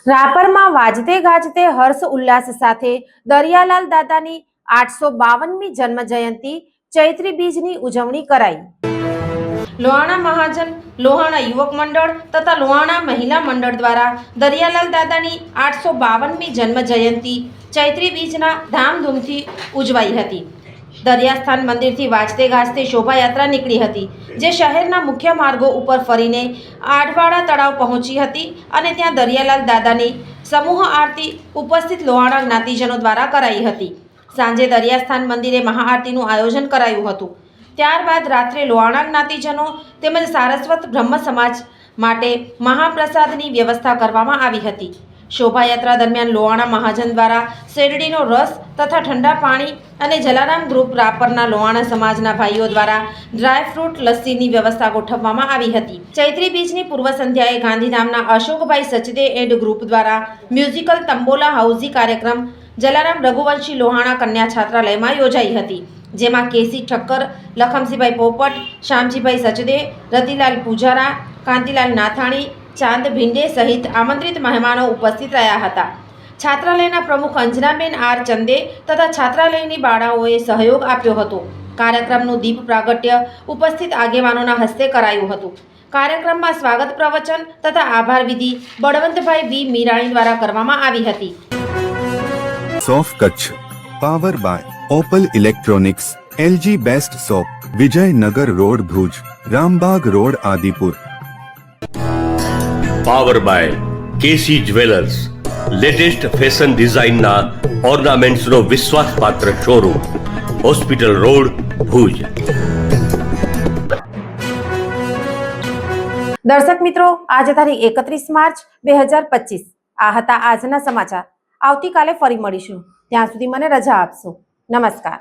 રાપરમાં વાજતે ગાજતે હર્ષ ઉલ્લાસ સાથે દરિયાલાલ દાદાની 852મી જન્મ જયંતિ ચૈત્રી બીજની ઉજવણી કરાઈ। લોહાણા મહાજન, લોહાણા યુવક મંડળ તથા લોહાણા મહિલા મંડળ દ્વારા દરિયાલાલ દાદાની 852મી જન્મ જયંતિ ચૈત્રી બીજના ધામધૂમથી ઉજવાઈ હતી। દરિયાસ્થાન મંદિરથી વાજતે ગાજતે શોભાયાત્રા નીકળી હતી, જે શહેરના મુખ્ય માર્ગો ઉપર ફરીને આડવાડા તળાવ પહોંચી હતી અને ત્યાં દરિયાલાલ દાદાની સમૂહ આરતી ઉપસ્થિત લોહાણા જ્ઞાતિજનો દ્વારા કરાઈ હતી। સાંજે દરિયાસ્થાન મંદિરે મહાઆરતીનું આયોજન કરાયું હતું। ત્યારબાદ રાત્રે લોહાણા જ્ઞાતિજનો તેમજ સારસ્વત બ્રહ્મ સમાજ માટે મહાપ્રસાદની વ્યવસ્થા કરવામાં આવી હતી। શોભાયાત્રા દરમિયાન લોહાણા મહાજન દ્વારા શેરડીનો રસ તથા ઠંડા પાણી અને જલારામ ગ્રુપ રાપરના લોહાણા સમાજના ભાઈઓ દ્વારા ડ્રાયફ્રૂટ લસ્સીની વ્યવસ્થા ગોઠવવામાં આવી હતી। ચૈત્રી બીજની પૂર્વ સંધ્યાએ ગાંધીધામના અશોકભાઈ સચદે એન્ડ ગ્રુપ દ્વારા મ્યુઝિકલ તંબોલા હાઉઝી કાર્યક્રમ જલારામ રઘુવંશી લોહાણા કન્યા છાત્રાલયમાં યોજાઈ હતી, જેમાં કેસી ઠક્કર, લખમસિંહભાઈ પોપટ, શામજીભાઈ સચદે, રતિલાલ પૂજારા, કાંતિલાલ નાથાણી, ચાંદ ભિંડે સહિત આમંત્રિત મહેમાનો ઉપસ્થિત રહ્યા હતા। છાત્રાલયના પ્રમુખ અંજનાબેન આર ચંદે તથા છાત્રાલયની બાળાઓએ સહયોગ આપ્યો હતો। કાર્યક્રમનું દીપ પ્રાગટ્ય ઉપસ્થિત આગેવાનોના હસ્તે કરાયું હતું। કાર્યક્રમમાં સ્વાગત પ્રવચન તથા આભાર વિધિ બળવંતભાઈ વી મીરાણી દ્વારા કરવામાં આવી હતી। સોફ Kutch power by Opal electronics, LG best shop, Vijaynagar road Bhuj, Rambagh road Adipur. Power by KC jewellers, latest fashion ડિઝાઇનના ઓર્નામેન્ટ્સનો વિશ્વાસપાત્ર શોરૂમ, હોસ્પિટલ રોડ ભુજ। દર્શક મિત્રો, આજે તારીખ 31 માર્ચ 2025 આ હતા આજના સમાચાર। આવતીકાલે ફરી મળીશું, ત્યાં સુધી મને રજા આપશો। નમસ્કાર।